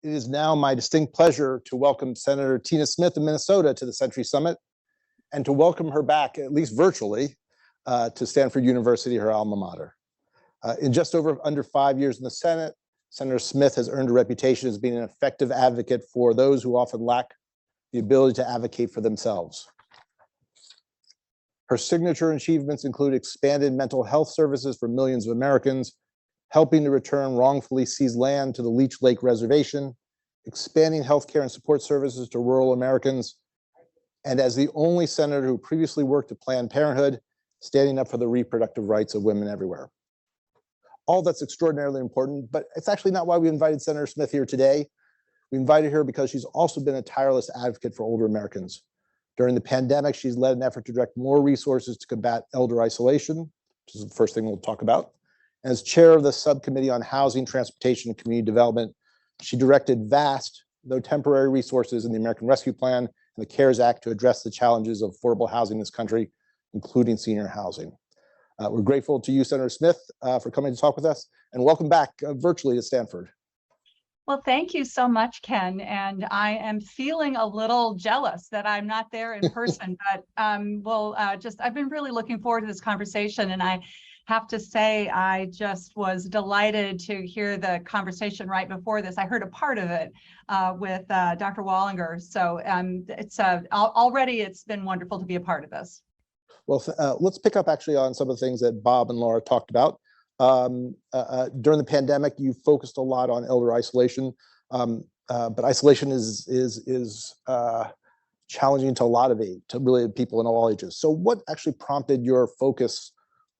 It is now my distinct pleasure to welcome Senator Tina Smith of Minnesota to the Century Summit and to welcome her back, at least virtually, to Stanford University, her alma mater. In just under 5 years in the Senate, Senator Smith has earned a reputation as being an effective advocate for those who often lack the ability to advocate for themselves. Her signature achievements include expanded mental health services for millions of Americans, helping to return wrongfully seized land to the Leech Lake Reservation, expanding healthcare and support services to rural Americans, and as the only senator who previously worked at Planned Parenthood, standing up for the reproductive rights of women everywhere. All that's extraordinarily important, but it's actually not why we invited Senator Smith here today. We invited her because she's also been a tireless advocate for older Americans. During the pandemic, she's led an effort to direct more resources to combat elder isolation, which is the first thing we'll talk about. As chair of the Subcommittee on Housing, Transportation, and Community Development, she directed vast, though temporary, resources in the American Rescue Plan and the CARES Act to address the challenges of affordable housing in this country, including senior housing. We're grateful to you, Senator Smith, for coming to talk with us, and welcome back virtually to Stanford. Well, thank you so much, Ken. And I am feeling a little jealous that I'm not there in person, but I've been really looking forward to this conversation. And I have to say, I just was delighted to hear the conversation right before this. I heard a part of it with Dr. Wallinger. So already it's been wonderful to be a part of this. Well, let's pick up actually on some of the things that Bob and Laura talked about. During the pandemic, you focused a lot on elder isolation, but isolation is challenging to a lot of people in all ages. So what actually prompted your focus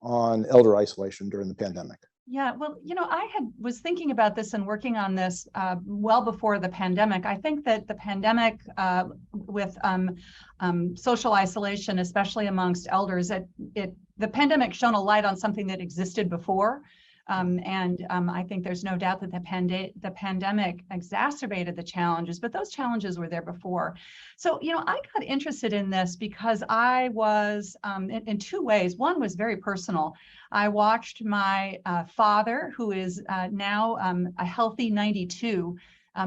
on elder isolation during the pandemic? Yeah, well, I was thinking about this and working on this well before the pandemic. I think that the pandemic with social isolation, especially amongst elders, the pandemic shone a light on something that existed before. I think there's no doubt that the pandemic exacerbated the challenges, but those challenges were there before. So, I got interested in this because I was in two ways. One was very personal. I watched my father, who is now a healthy 92,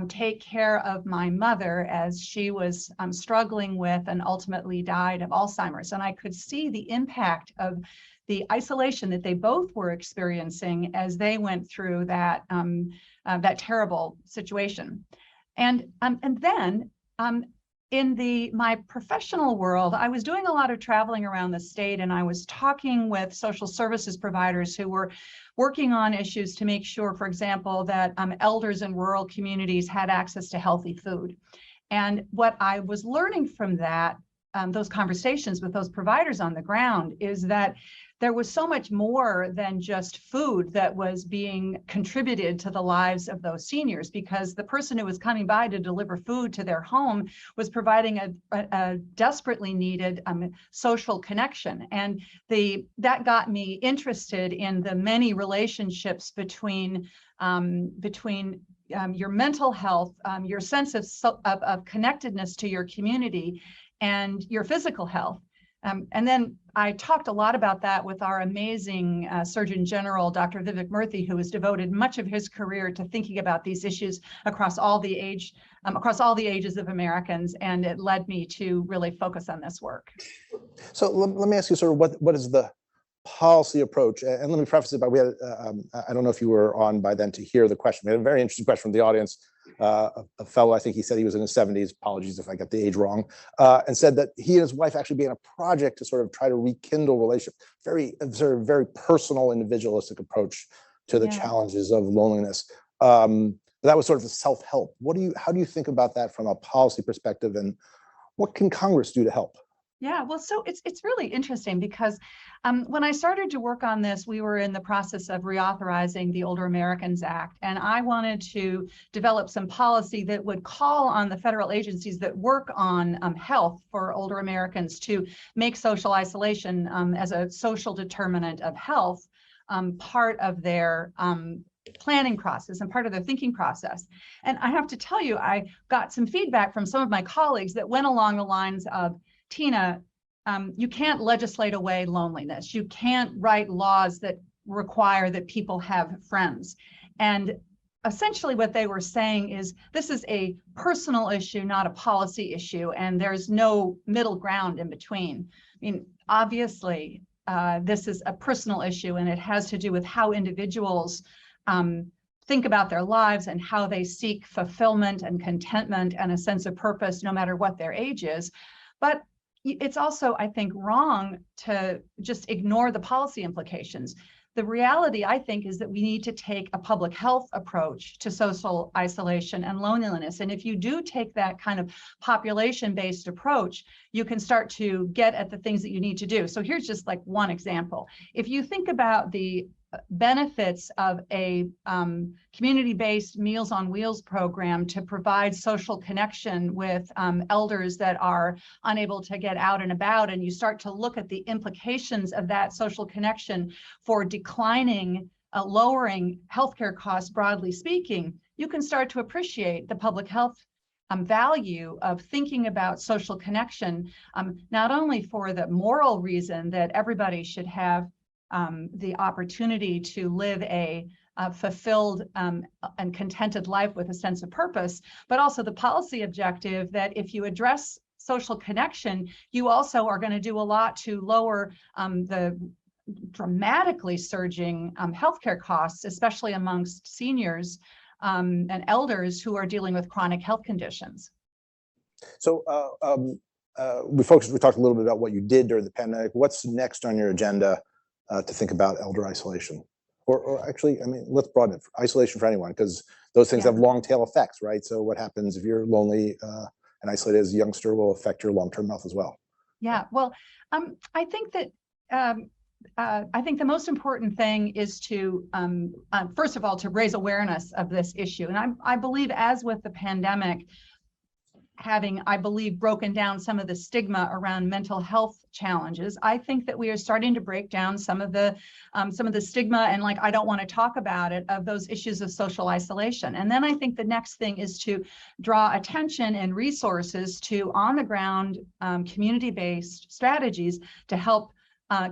take care of my mother as she was struggling with and ultimately died of Alzheimer's. And I could see the impact of the isolation that they both were experiencing as they went through that terrible situation. And then in my professional world, I was doing a lot of traveling around the state, and I was talking with social services providers who were working on issues to make sure, for example, that elders in rural communities had access to healthy food. And what I was learning from that, those conversations with those providers on the ground, is that there was so much more than just food that was being contributed to the lives of those seniors, because the person who was coming by to deliver food to their home was providing a desperately needed social connection. And that got me interested in the many relationships between your mental health, your sense of connectedness to your community, and your physical health. And then I talked a lot about that with our amazing Surgeon General, Dr. Vivek Murthy, who has devoted much of his career to thinking about these issues across all the ages of Americans, and it led me to really focus on this work. So let me ask you sort of what is the policy approach? And let me preface it by, we had, I don't know if you were on by then to hear the question. We had a very interesting question from the audience. A fellow, I think he said he was in his 70s, apologies if I got the age wrong, and said that he and his wife actually began a project to sort of try to rekindle relationship, very personal, individualistic approach to the challenges of loneliness. That was sort of a self-help. How do you think about that from a policy perspective, and what can Congress do to help? Yeah, well, so it's really interesting because when I started to work on this, we were in the process of reauthorizing the Older Americans Act, and I wanted to develop some policy that would call on the federal agencies that work on health for older Americans to make social isolation as a social determinant of health part of their planning process and part of their thinking process. And I have to tell you, I got some feedback from some of my colleagues that went along the lines of, Tina, you can't legislate away loneliness. You can't write laws that require that people have friends. And essentially what they were saying is this is a personal issue, not a policy issue, and there's no middle ground in between. I mean, obviously, this is a personal issue, and it has to do with how individuals think about their lives and how they seek fulfillment and contentment and a sense of purpose, no matter what their age is. But it's also, I think, wrong to just ignore the policy implications. The reality, I think, is that we need to take a public health approach to social isolation and loneliness. And if you do take that kind of population-based approach, you can start to get at the things that you need to do. So here's just like one example. If you think about the benefits of a community-based Meals on Wheels program to provide social connection with elders that are unable to get out and about, and you start to look at the implications of that social connection for declining, lowering healthcare costs, broadly speaking, you can start to appreciate the public health value of thinking about social connection, not only for the moral reason that everybody should have the opportunity to live a fulfilled and contented life with a sense of purpose, but also the policy objective that if you address social connection, you also are going to do a lot to lower the dramatically surging healthcare costs, especially amongst seniors and elders who are dealing with chronic health conditions. So we talked a little bit about what you did during the pandemic. What's next on your agenda to think about elder isolation? Or actually, I mean, let's broaden it, isolation for anyone, because those things have long tail effects, right? So what happens if you're lonely and isolated as a youngster will affect your long-term health as well. Yeah, well, I think that I think the most important thing is to, first of all, to raise awareness of this issue. And I believe, as with the pandemic, having, I believe, broken down some of the stigma around mental health challenges, I think that we are starting to break down some of the stigma and, like, I don't want to talk about it, of those issues of social isolation. And then I think the next thing is to draw attention and resources to on the ground community-based strategies to help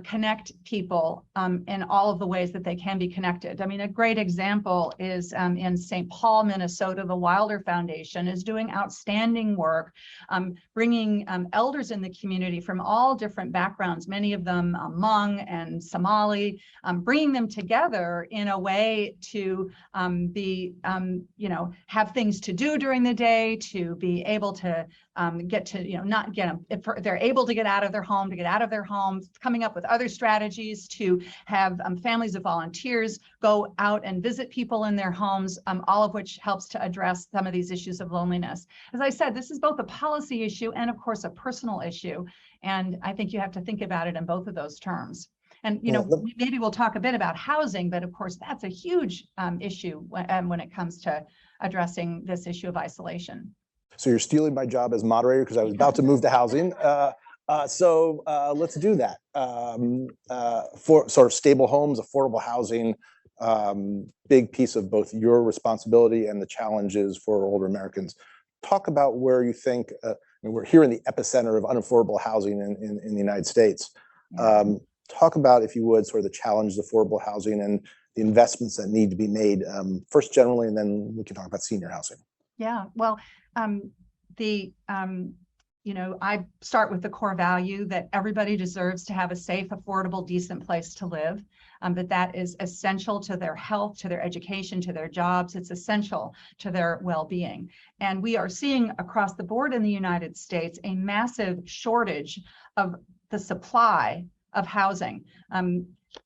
connect people in all of the ways that they can be connected. I mean, a great example is in St. Paul, Minnesota. The Wilder Foundation is doing outstanding work, bringing elders in the community from all different backgrounds, many of them Hmong and Somali, bringing them together in a way to be, have things to do during the day, to be able to get to, not get them, if they're able to get out of their home, to get out of their homes, coming up with other strategies to have families of volunteers go out and visit people in their homes, all of which helps to address some of these issues of loneliness. As I said, this is both a policy issue and, of course, a personal issue. And I think you have to think about it in both of those terms. And, maybe we'll talk a bit about housing, but of course, that's a huge issue when it comes to addressing this issue of isolation. So you're stealing my job as moderator, because I was about to move to housing. So let's do that. For sort of stable homes, affordable housing, big piece of both your responsibility and the challenges for older Americans. Talk about where you think, we're here in the epicenter of unaffordable housing in the United States. Talk about, if you would, sort of the challenges of affordable housing and the investments that need to be made, first generally, and then we can talk about senior housing. Yeah, well, I start with the core value that everybody deserves to have a safe, affordable, decent place to live, that is essential to their health, to their education, to their jobs. It's essential to their well-being. And we are seeing across the board in the United States a massive shortage of the supply of housing.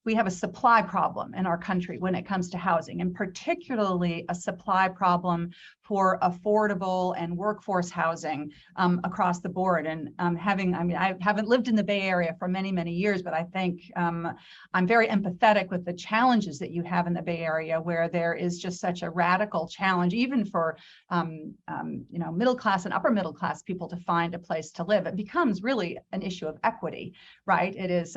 We have a supply problem in our country when it comes to housing, and particularly a supply problem for affordable and workforce housing across the board. And I haven't lived in the Bay Area for many, many years, but I think I'm very empathetic with the challenges that you have in the Bay Area, where there is just such a radical challenge, even for middle class and upper middle class people, to find a place to live. It becomes really an issue of equity, right? It is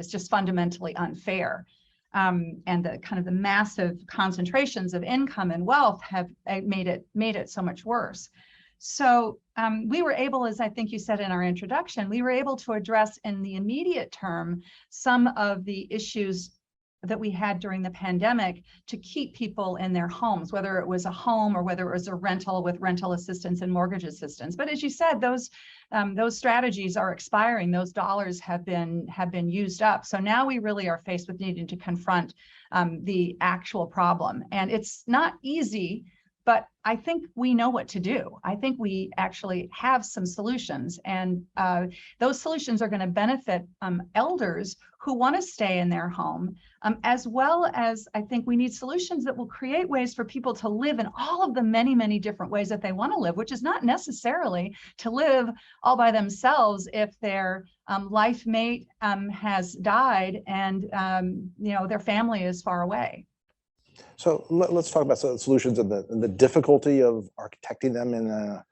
just fundamentally unfair. And the kind of the massive concentrations of income and wealth have made it so much worse. So we were able, as I think you said in our introduction, we were able to address in the immediate term some of the issues that we had during the pandemic to keep people in their homes, whether it was a home or whether it was a rental with rental assistance and mortgage assistance. But as you said, those strategies are expiring. Those dollars have been used up. So now we really are faced with needing to confront the actual problem. And it's not easy, but I think we know what to do. I think we actually have some solutions, and those solutions are going to benefit elders who want to stay in their home, as well as I think we need solutions that will create ways for people to live in all of the many, many different ways that they want to live, which is not necessarily to live all by themselves if their life mate has died and their family is far away. So let's talk about some solutions and the difficulty of architecting them in a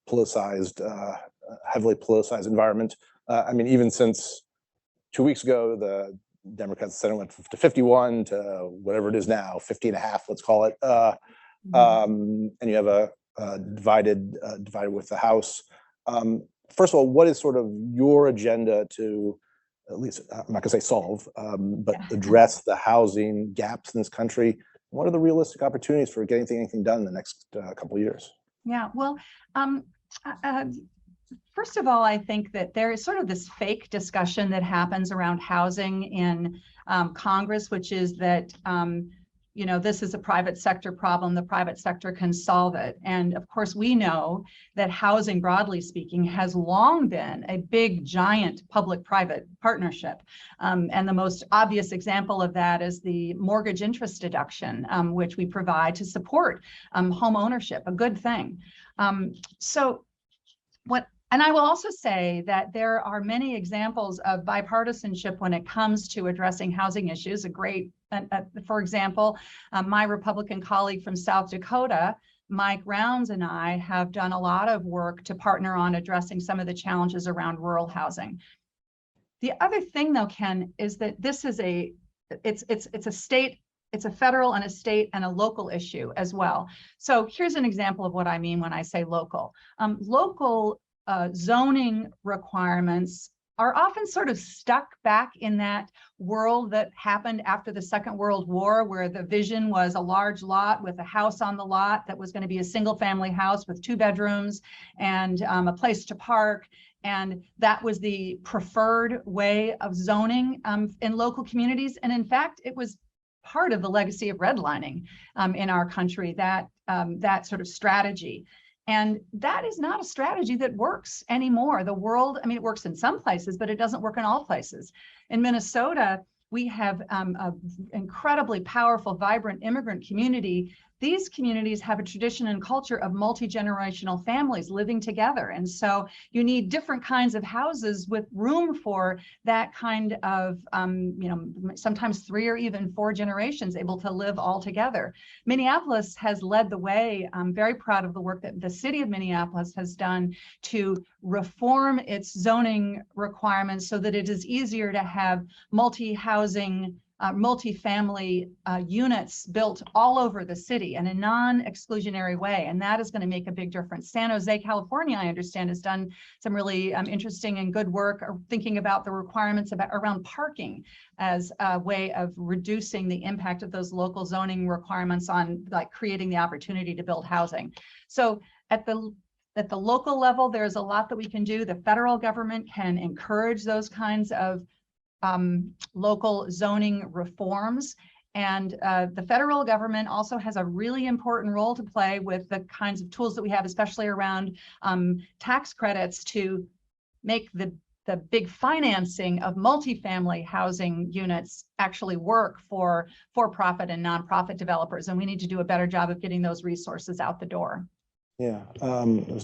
politicized, heavily politicized environment. I mean, even since 2 weeks ago, the Democrats Senate went to 51 to whatever it is now, 50 and a half, let's call it. And you have a divided with the House. First of all, what is sort of your agenda to, at least I'm not gonna say solve, but address the housing gaps in this country? What are the realistic opportunities for getting anything done in the next couple of years? Yeah, well, first of all, I think that there is sort of this fake discussion that happens around housing in Congress, which is that this is a private sector problem. The private sector can solve it. And of course, we know that housing, broadly speaking, has long been a big, giant public-private partnership. And the most obvious example of that is the mortgage interest deduction, which we provide to support home ownership, a good thing. And I will also say that there are many examples of bipartisanship when it comes to addressing housing issues. For example, my Republican colleague from South Dakota, Mike Rounds, and I have done a lot of work to partner on addressing some of the challenges around rural housing. The other thing, though, Ken, is that this is it's a federal and a state and a local issue as well. So here's an example of what I mean when I say local. Local zoning requirements are often sort of stuck back in that world that happened after the Second World War, where the vision was a large lot with a house on the lot that was going to be a single family house with 2 bedrooms and a place to park. And that was the preferred way of zoning in local communities. And in fact, it was part of the legacy of redlining in our country, that sort of strategy. And that is not a strategy that works anymore. The world, I mean, it works in some places, but it doesn't work in all places. In Minnesota, we have an incredibly powerful, vibrant immigrant community. These communities have a tradition and culture of multi-generational families living together. And so you need different kinds of houses with room for that kind of, sometimes 3 or even 4 generations able to live all together. Minneapolis has led the way. I'm very proud of the work that the city of Minneapolis has done to reform its zoning requirements so that it is easier to have multi-housing multi-family units built all over the city in a non-exclusionary way, and that is going to make a big difference. San Jose, California, I understand, has done some really interesting and good work thinking about the requirements around parking as a way of reducing the impact of those local zoning requirements on creating the opportunity to build housing. So at the local level, there's a lot that we can do. The federal government can encourage those kinds of local zoning reforms. And the federal government also has a really important role to play with the kinds of tools that we have, especially around tax credits to make the big financing of multifamily housing units actually work for for-profit and nonprofit developers. And we need to do a better job of getting those resources out the door. Yeah,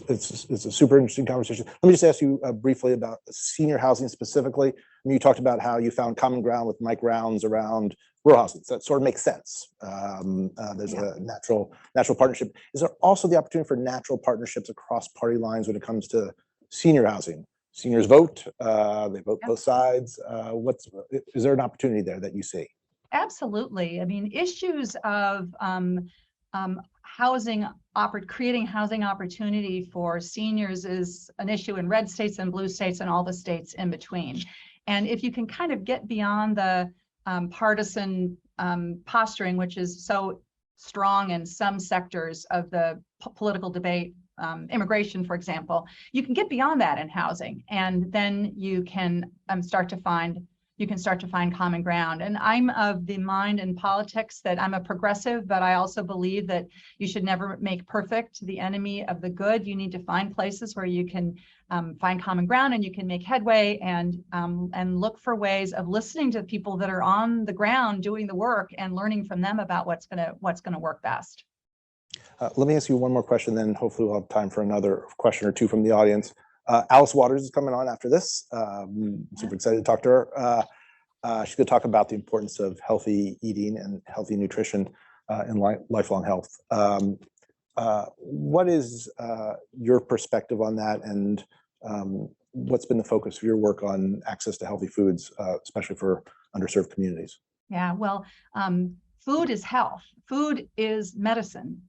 it's a super interesting conversation. Let me just ask you briefly about senior housing specifically. I mean, you talked about how you found common ground with Mike Rounds around rural housing. So that sort of makes sense. There's a natural partnership. Is there also the opportunity for natural partnerships across party lines when it comes to senior housing? Seniors vote, they vote both sides. Is there an opportunity there that you see? Absolutely. I mean, issues of creating housing opportunity for seniors is an issue in red states and blue states and all the states in between. And if you can kind of get beyond the partisan posturing, which is so strong in some sectors of the political debate, immigration, for example, you can get beyond that in housing, and then you can start to find common ground. And I'm of the mind in politics that I'm a progressive, but I also believe that you should never make perfect the enemy of the good. You need to find places where you can find common ground and you can make headway, and look for ways of listening to people that are on the ground doing the work and learning from them about what's gonna work best. Let me ask you one more question, then hopefully we'll have time for another question or two from the audience. Alice Waters is coming on after this. Super excited to talk to her. She's going to talk about the importance of healthy eating and healthy nutrition in lifelong health. What is your perspective on that, and what's been the focus of your work on access to healthy foods, especially for underserved communities? Yeah, well, food is health. Food is medicine.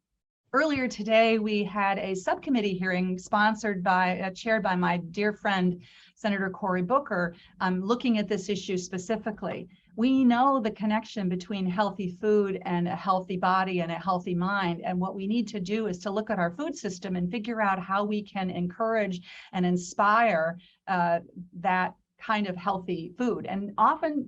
Earlier today, we had a subcommittee hearing chaired by my dear friend, Senator Cory Booker, looking at this issue specifically. We know the connection between healthy food and a healthy body and a healthy mind. And what we need to do is to look at our food system and figure out how we can encourage and inspire that kind of healthy food. And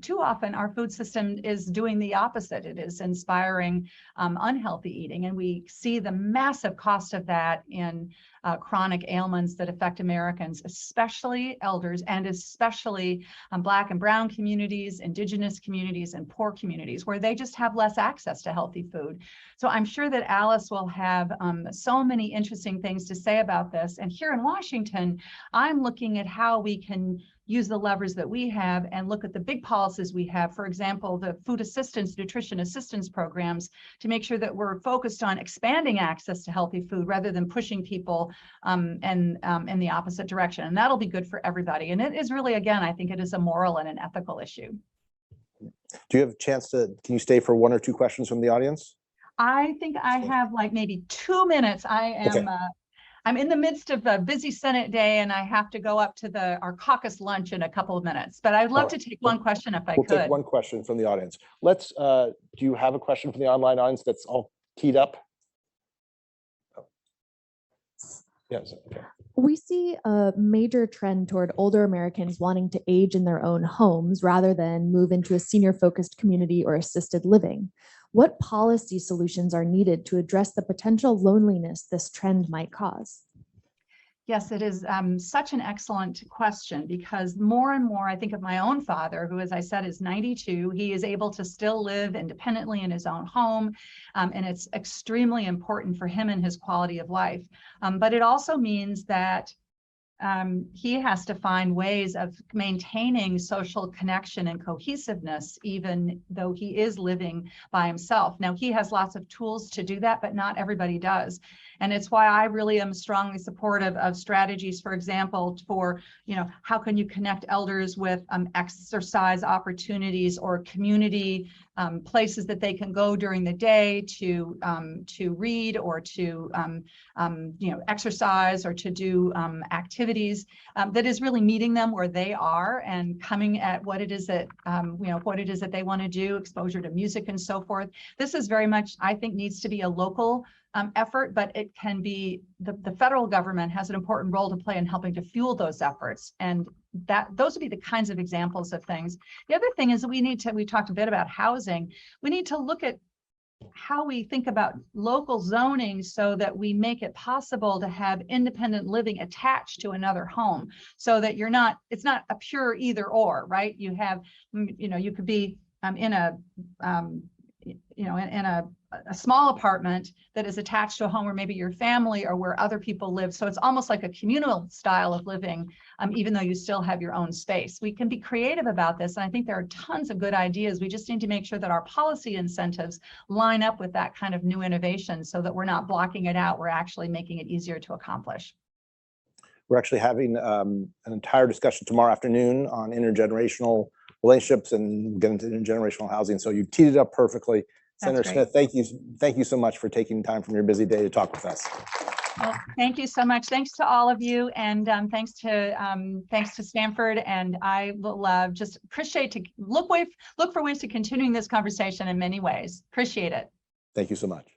too often, our food system is doing the opposite. It is inspiring unhealthy eating. And we see the massive cost of that in chronic ailments that affect Americans, especially elders, and especially Black and Brown communities, Indigenous communities, and poor communities, where they just have less access to healthy food. So I'm sure that Alice will have so many interesting things to say about this. And here in Washington, I'm looking at how we can use the levers that we have and look at the big policies we have. For example, the food assistance, nutrition assistance programs, to make sure that we're focused on expanding access to healthy food rather than pushing people in the opposite direction. And that'll be good for everybody. And it is really, again, I think it is a moral and an ethical issue. Do you have a chance can you stay for one or two questions from the audience? I think I have like maybe 2 minutes. I'm in the midst of a busy Senate day, and I have to go up to our caucus lunch in a couple of minutes. But I'd love to take one question if I could. We'll take one question from the audience. Do you have a question from the online audience that's all teed up? Oh. Yes. Okay. We see a major trend toward older Americans wanting to age in their own homes rather than move into a senior-focused community or assisted living. What policy solutions are needed to address the potential loneliness this trend might cause? Yes, it is such an excellent question, because more and more, I think of my own father, who, as I said, is 92. He is able to still live independently in his own home, and it's extremely important for him and his quality of life. But it also means that he has to find ways of maintaining social connection and cohesiveness, even though he is living by himself. Now, he has lots of tools to do that, but not everybody does. And it's why I really am strongly supportive of strategies, for example, for, how can you connect elders with exercise opportunities or community places that they can go during the day to read or to exercise or to do activities that is really meeting them where they are and coming at what it is that they want to do, exposure to music and so forth. This is very much, I think, needs to be a local effort, but it can be the federal government has an important role to play in helping to fuel those efforts. And those would be the kinds of examples of things. The other thing is that we talked a bit about housing. We need to look at how we think about local zoning so that we make it possible to have independent living attached to another home, so that it's not a pure either or, right? You have, you could be in a small apartment that is attached to a home where maybe your family or where other people live. So it's almost like a communal style of living, even though you still have your own space. We can be creative about this. And I think there are tons of good ideas. We just need to make sure that our policy incentives line up with that kind of new innovation so that we're not blocking it out. We're actually making it easier to accomplish. We're actually having an entire discussion tomorrow afternoon on intergenerational relationships and get into intergenerational housing. So you teed it up perfectly. Senator Smith, thank you so much for taking time from your busy day to talk with us. Well, thank you so much. Thanks to all of you, and thanks to Stanford. And I will just appreciate to look for ways to continuing this conversation in many ways. Appreciate it. Thank you so much.